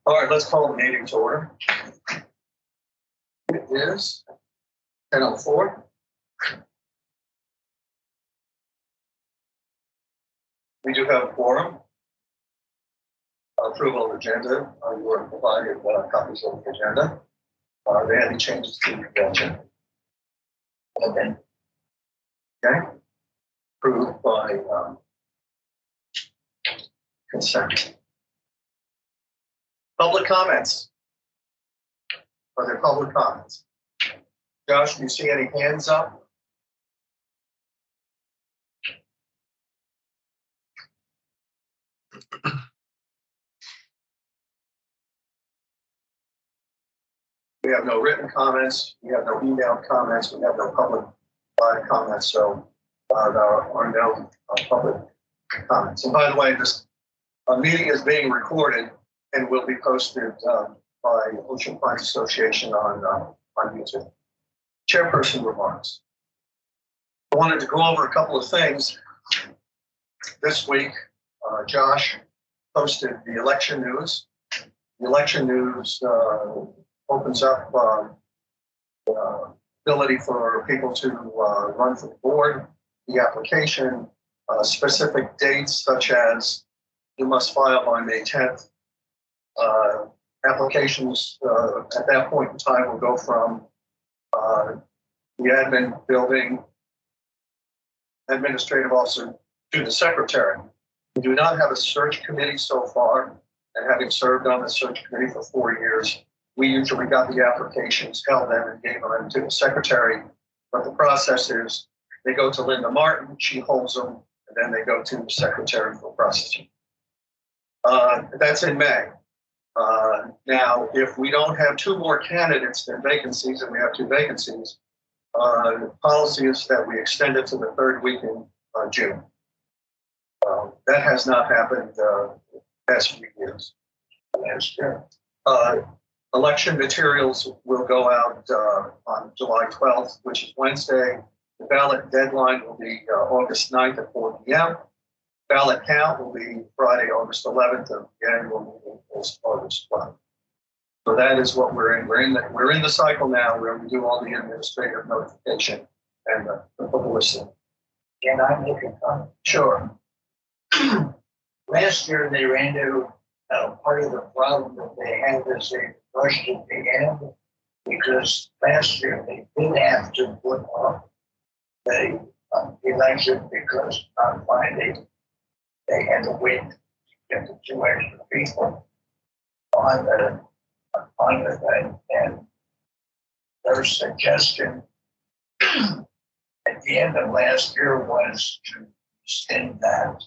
All right, let's call the meeting to order. It is 10:04. We do have a quorum. Approval of agenda. You were provided copies of the agenda. Are there any changes to the agenda? Okay. Approved by consent. Public comments. Are there public comments? Josh, do you see any hands up? We have no written comments. We have no emailed comments. We have no public comments. So there are no public comments. And by the way, this meeting is being recorded and will be posted by Ocean Pines Association on YouTube. Chairperson remarks. I wanted to go over a couple of things. This week, Josh posted the election news. The election news opens up the ability for people to run for the board, the application, specific dates such as you must file by May 10th. Applications at that point in time will go from the admin building administrative officer to the secretary. We do not have a search committee so far, and having served on the search committee for 4 years, we usually got the applications, held them, and gave them to the secretary. But the process is they go to Linda Martin, she holds them, and then they go to the secretary for processing. That's in May. Now, if we don't have 2 more candidates than vacancies, and we have 2 vacancies, the policy is that we extend it to the 3rd week in June. That has not happened the past few years. Last year. Election materials will go out on July 12th, which is Wednesday. The ballot deadline will be August 9th at 4 p.m. Ballot count will be Friday, August 11th, and the annual meeting is August 12th. So that is what we're in. We're in the cycle now where we do all the administrative notification and the publicity. Can I make a comment? Sure. Last year they ran into part of the problem that they had is they rushed at the end because last year they did have to put off the election because on Friday they had to wait to get the 2 extra people on the thing, and their suggestion at the end of last year was to extend that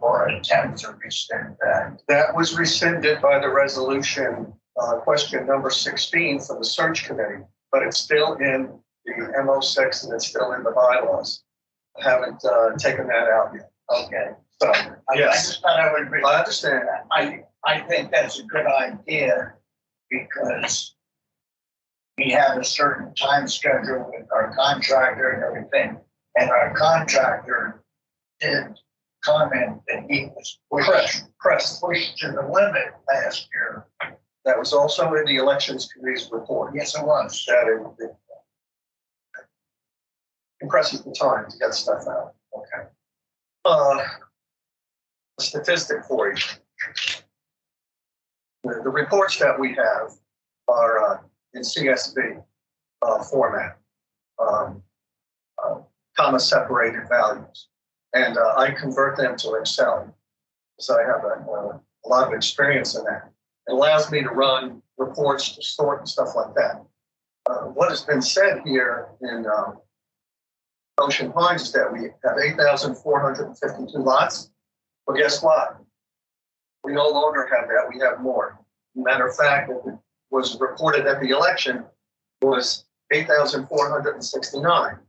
or attempt to rescind that. That was rescinded by the resolution, question number 16 from the search committee, but it's still in the MO6 and it's still in the bylaws. I haven't taken that out yet. Okay. So, I yes, just thought I would. I understand. I think that's a good idea because we have a certain time schedule with our contractor and everything, and our contractor did comment that he was pushed to the limit last year. That was also in the elections committee's report. Yes, it was. That it compresses the time to get stuff out. Okay. A statistic for you. The reports that we have are in CSV format, comma-separated values. And I convert them to Excel because I have a lot of experience in that. It allows me to run reports to sort and stuff like that. What has been said here in Ocean Pines is that we have 8,452 lots. Well, guess what? We no longer have that. We have more. Matter of fact, it was reported that the election was 8,469.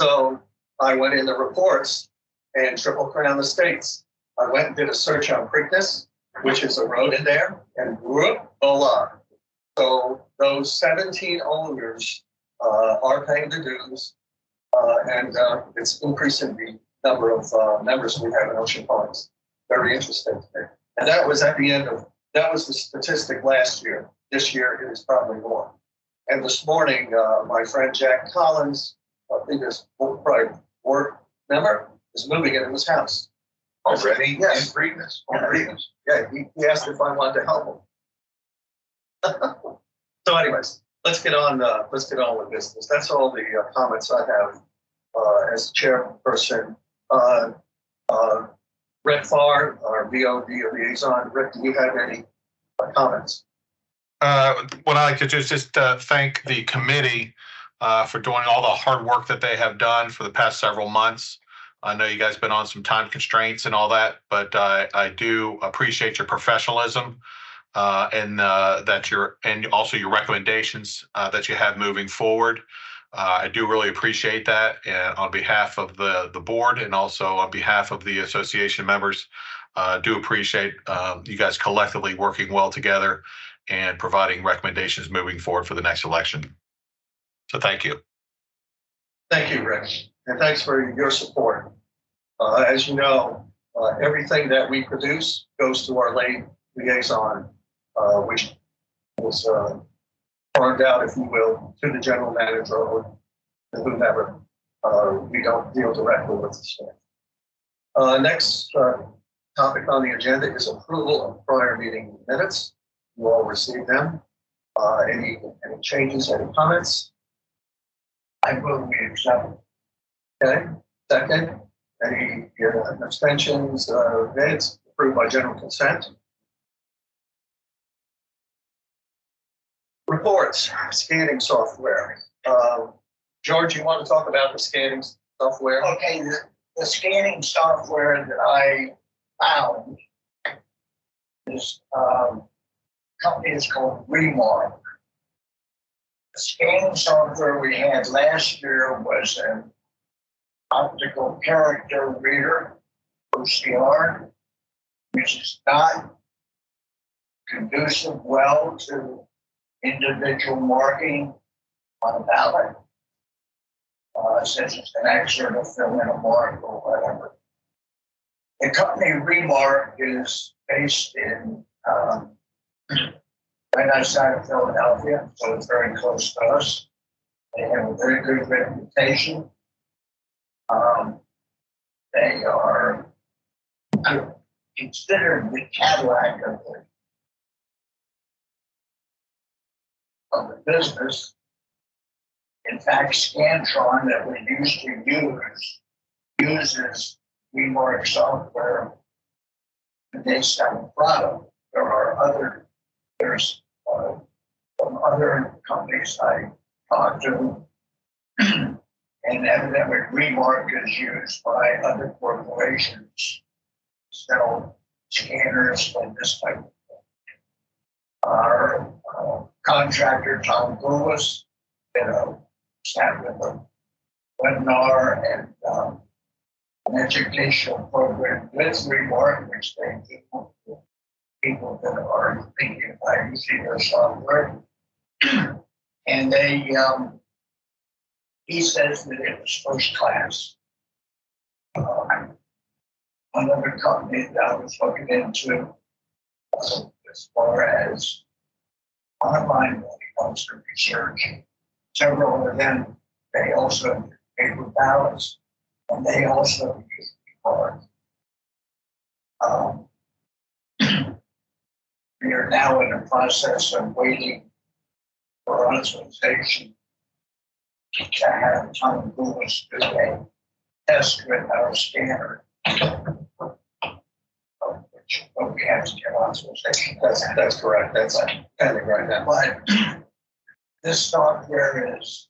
So I went in the reports and triple crown the states. I went and did a search on Preakness, which is a road in there, and whoop, voila. So those 17 owners are paying the dues, and it's increasing the number of members we have in Ocean Pines. Very interesting. And that was at the end of, that was the statistic last year. This year it is probably more. And this morning, my friend Jack Collins, I think his board member, is moving into his house. Already? Yes. In Breeders? Yeah, he asked if I wanted to help him. So anyways, let's get on with business. That's all the comments I have as chairperson. Rick Farr, our VOD liaison. Rick, do you have any comments? What I like to do is just thank the committee for doing all the hard work that they have done for the past several months. I know you guys have been on some time constraints and all that, but I do appreciate your professionalism and also your recommendations that you have moving forward. I do really appreciate that, and on behalf of the board and also on behalf of the association members, do appreciate you guys collectively working well together and providing recommendations moving forward for the next election. So thank you. Thank you, Rick, and thanks for your support. As you know, everything that we produce goes to our lay liaison, which was farmed out, if you will, to the general manager or whomever. We don't deal directly with the staff. Next topic on the agenda is approval of prior meeting minutes. You all received them. Any changes, any comments? I move we accept. Okay, second. Any abstentions? Minutes approved by general consent. Reports, scanning software. George, you want to talk about the scanning software? Okay, the scanning software that I found, this company is called Remark. The scanning software we had last year was an optical character reader, OCR, which is not conducive well to individual marking on a ballot, since it's an extra to fill in a mark or whatever. The company Remark is based in right outside of Philadelphia, so it's very close to us. They have a very good reputation. They are considered the Cadillac of the business. In fact, Scantron that we used to use uses Remark software and they sell a product. There's some other companies I talked to, and evidently Remark is used by other corporations, sell scanners and this type of thing. Our contractor, Tom Lewis, sat with a webinar and an educational program with Remark, which they do people that are thinking about using their software. And he says that it was first class. Another company that I was looking into as far as online when it comes to research, several of them, they also do paper ballots, and they also use Remark. We are now in the process of waiting for authorization to have Tom Lewis do a test with our scanner, but we have to get authorization. That's correct. That's pending right now. But this software is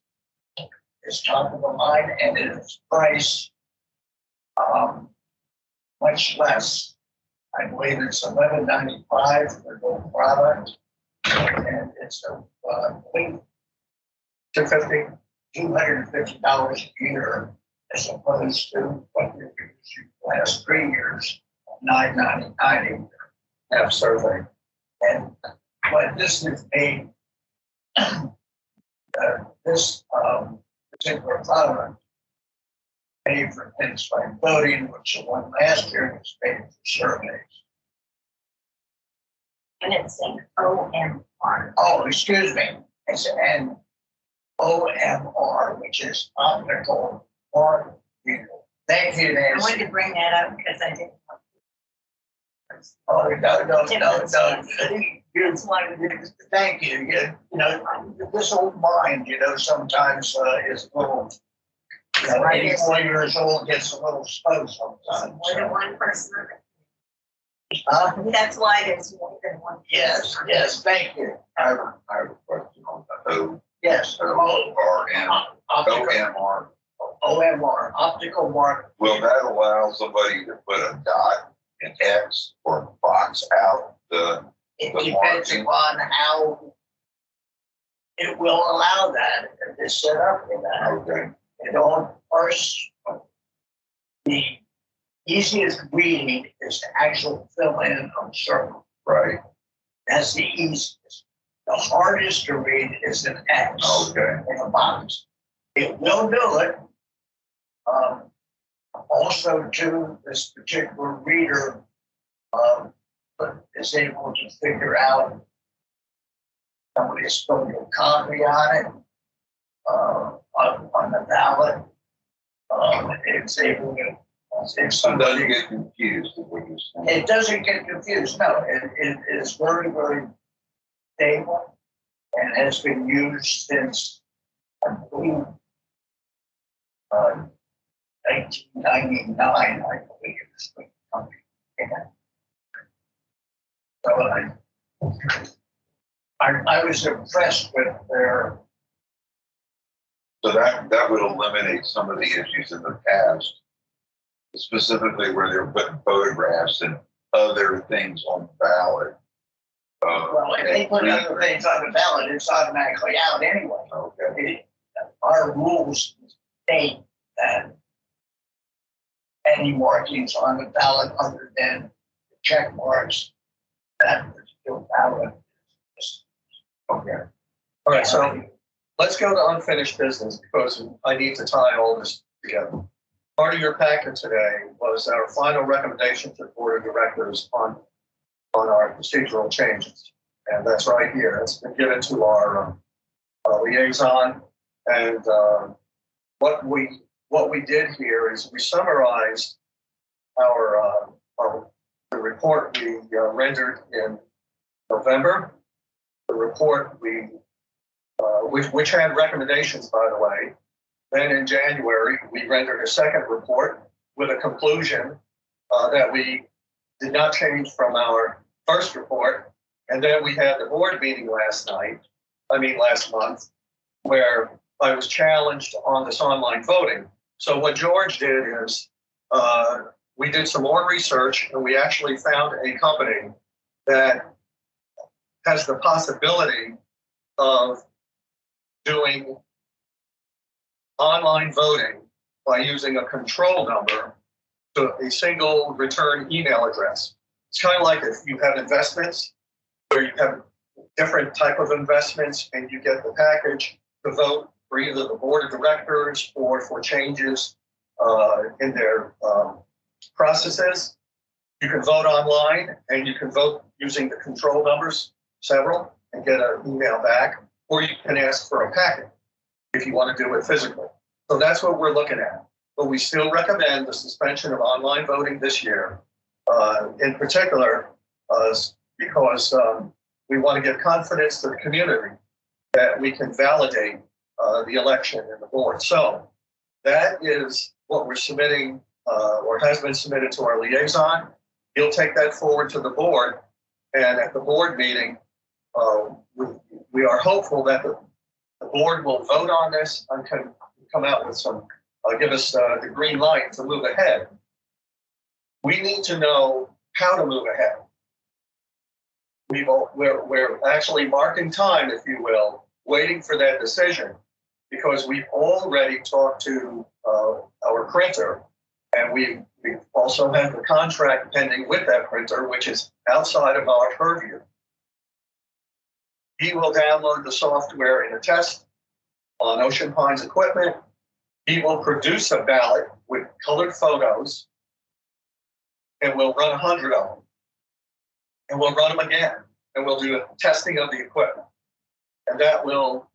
top of the line and it is priced much less. I believe it's $11.95 for the product, and it's $250 a year, as opposed to what you're using the last 3 years, $9.99 a year. Absolutely. And but this is made this particular product paid for things like voting, which the one last year was paid for surveys. And it's saying OMR. Oh, excuse me. It's an OMR, which is optical mark reader. Thank you, I wanted Nancy. to bring that up because I didn't. Oh, no. That's why we Thank you. You know, this old mind, you know, sometimes is a little, you know, 84 years old gets a little slow sometimes. more than one person. Huh? That's why there's more than one. Yes, thank you. I have a question on the Yes. ORM, Optical, OMR. OMR, optical mark. Will that allow somebody to put a dot, an X, or a box out the, It the depends marking? upon how it will allow that, if it's set up for that. Okay, It all first, the easiest reading is to actually fill in a circle. right, That's the easiest. The hardest to read is an X okay, in a box. It will do it. Also, too, this particular reader is able to figure out somebody's putting a copy on it, on the ballot. It's able to, if so it doesn't somebody, get confused with what you're saying. it doesn't get confused. No, it is very, very stable and has been used since, I believe, 1999, I believe is the company. So I was impressed with their, So that would eliminate some of the issues in the past, specifically where they're putting photographs and other things on the ballot. well, if they put other things on the ballot, it's automatically out anyway. Okay, Our rules state that any markings on the ballot other than the check marks, that particular ballot is. okay. All right, so let's go to unfinished business because I need to tie all this together. Part of your packet today was our final recommendation to the board of directors on our procedural changes. And that's right here. It's been given to our liaison. And what we did here is we summarized the report we rendered in November, the report which had recommendations, by the way. Then in January, we rendered a second report with a conclusion that we did not change from our first report. And then we had the board meeting last month, where I was challenged on this online voting. So what George did is we did some more research and we actually found a company that has the possibility of doing online voting by using a control number to a single return email address. It's kind of like if you have investments where you have different type of investments and you get the package to vote for either the board of directors or for changes in their processes. You can vote online and you can vote using the control numbers, several, and get an email back, or you can ask for a packet if you want to do it physically. So that's what we're looking at. But we still recommend the suspension of online voting this year, in particular, because we want to give confidence to the community that we can validate the election and the board. So that is what we're submitting or has been submitted to our liaison. He'll take that forward to the board. And at the board meeting, we are hopeful that the board will vote on this and can come out with some, give us the green light to move ahead. We need to know how to move ahead. We're actually marking time, if you will, waiting for that decision, because we've already talked to our printer, and we also have the contract pending with that printer, which is outside of our purview. He will download the software in a test on Ocean Pines equipment. He will produce a ballot with colored photos, and we'll run 100 of them. And we'll run them again and we'll do testing of the equipment. And that will,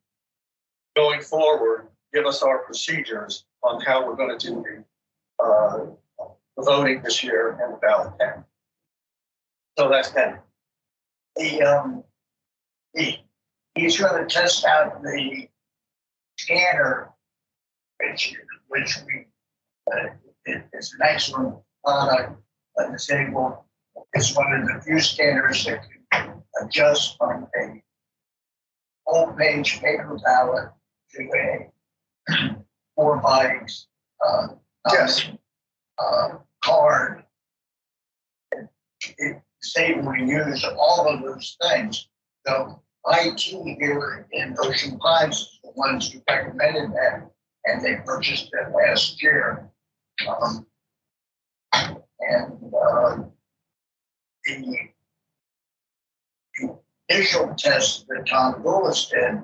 going forward, give us our procedures on how we're going to do the voting this year and the ballot count. So that's pending. He's going to test out the scanner, which we it's an excellent product. But the same one, it's one of the few scanners that can adjust from a whole page paper ballot to a 4 by Yes. card. It's able to use all of those things. So IT here in Ocean Pines is the ones who recommended that, and they purchased it last year. The initial test that Tom Lewis did,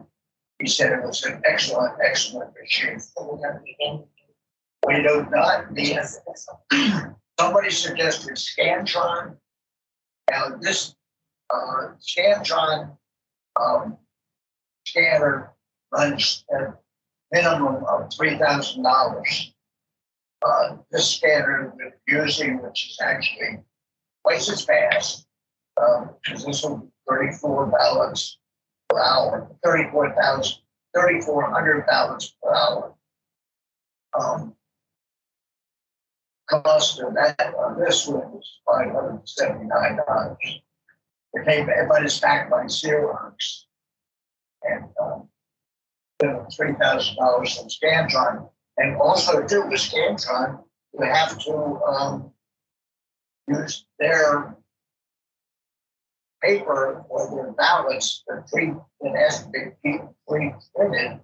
he said it was an excellent machine. We do not need. Somebody suggested Scantron. Now this Scantron scanner runs a minimum of $3,000. This scanner that we're using, which is actually twice as fast, because this will be 34 ballots per hour, 3,400 ballots per hour. Cost of that on this one is $579. But it's backed by Xerox. And $3,000 from Scantron. And also too with Scantron, we have to use their paper or their ballots that has to be pre-printed,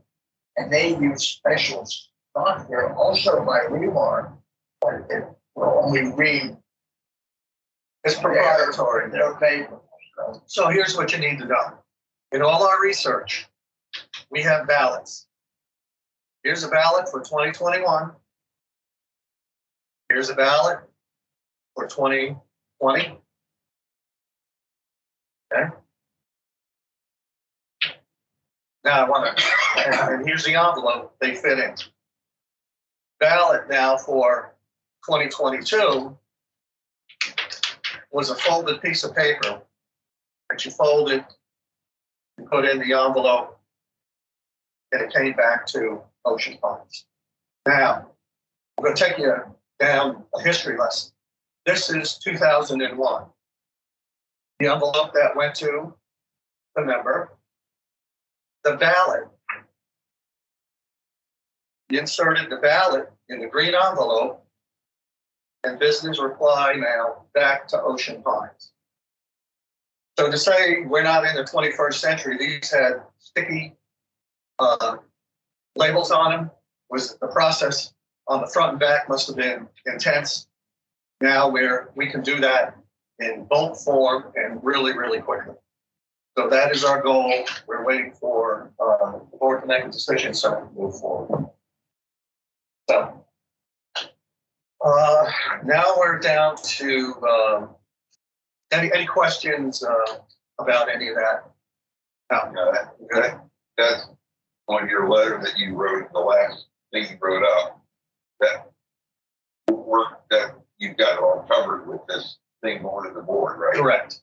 and they use special software also by Remark, but it will only read. It's proprietary. Their paper. So here's what you need to know. In all our research, we have ballots. Here's a ballot for 2021. Here's a ballot for 2020. Okay. Now I want to, and here's the envelope they fit in. Ballot now for 2022 was a folded piece of paper that you folded, you put in the envelope, and it came back to Ocean Pines. Now, I'm going to take you down a history lesson. This is 2001. The envelope that went to the member, the ballot. You inserted the ballot in the green envelope, and business reply now back to Ocean Pines. So to say we're not in the 21st century, these had sticky labels on them. Was the process on the front and back must have been intense. Now we can do that in bulk form and really, really quickly. So that is our goal. We're waiting for the board to make a decision so we move forward. So now we're down to any questions about any of that? No, that's on your letter that you wrote, the last thing you wrote up, that work that you've got all covered with this thing going to the board, right? Correct.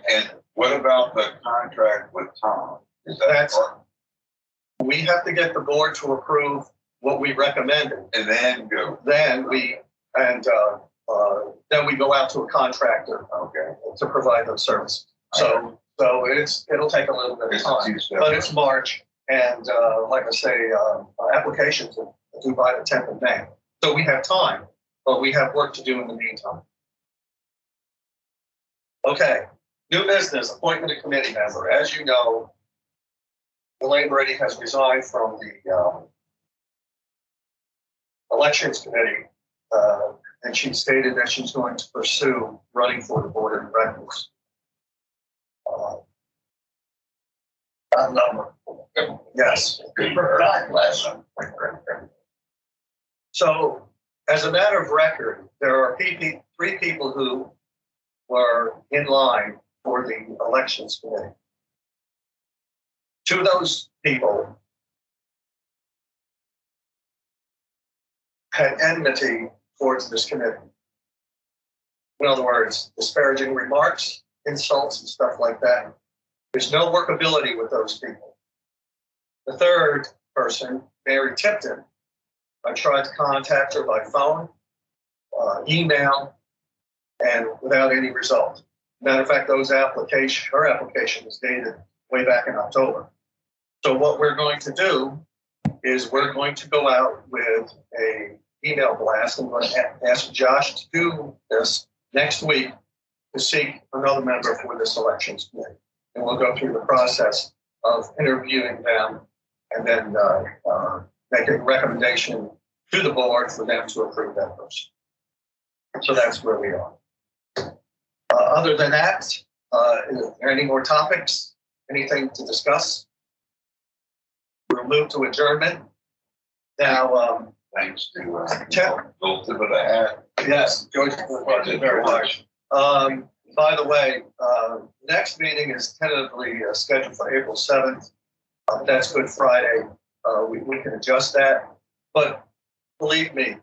And what about the contract with Tom? Is that We have to get the board to approve what we recommended. and then go? Then we go out to a contractor, okay, to provide those services. So it'll take a little bit of It's time, but it's March, and like I say, applications are due by the 10th of May. So we have time, but we have work to do in the meantime. Okay, new business, appointment of committee member. As you know, Elaine Brady has resigned from the elections committee, and she stated that she's going to pursue running for the board of directors. Yes. God bless them. So, as a matter of record, there are three people who were in line for the elections committee. Two of those people had enmity towards this committee. In other words, disparaging remarks, insults, and stuff like that. There's no workability with those people. The third person, Mary Tipton, I tried to contact her by phone, email, and without any result. Matter of fact, her application was dated way back in October. So what we're going to do is we're going to go out with a email blast. I'm going to ask Josh to do this next week to seek another member for this elections committee. And we'll go through the process of interviewing them and then make a recommendation to the board for them to approve that person. So that's where we are. Other than that, is there any more topics? Anything to discuss? We'll move to adjournment. Now, Thanks to Chuck. Bill Tip of the hat. Yes, George, thank you very much. By the way, next meeting is tentatively scheduled for April 7th. That's Good Friday. We can adjust that. But believe me,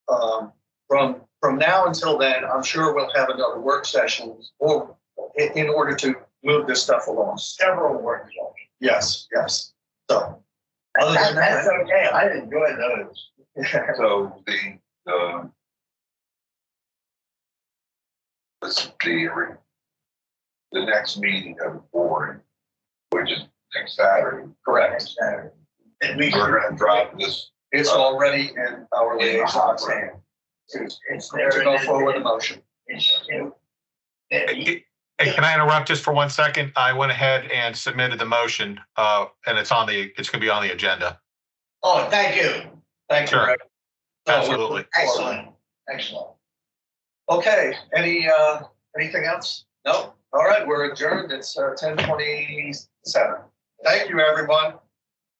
from now until then, I'm sure we'll have another work session or in order to move this stuff along. Several work sessions. Yes, yes. So, other than That's that, okay. I enjoy those. So the next meeting of the board, which is next Saturday, correct. And we we're going to drop this. It's already in our liaison's hand it's there. to go forward with the motion. Hey, can I interrupt just for 1 second? I went ahead and submitted the motion, and it's going to be on the agenda. Oh, thank you. Thank you, Sure. Rick. Absolutely. Excellent. Excellent. Okay, anything else? No? All right, we're adjourned. It's 10:27. Thank you, everyone.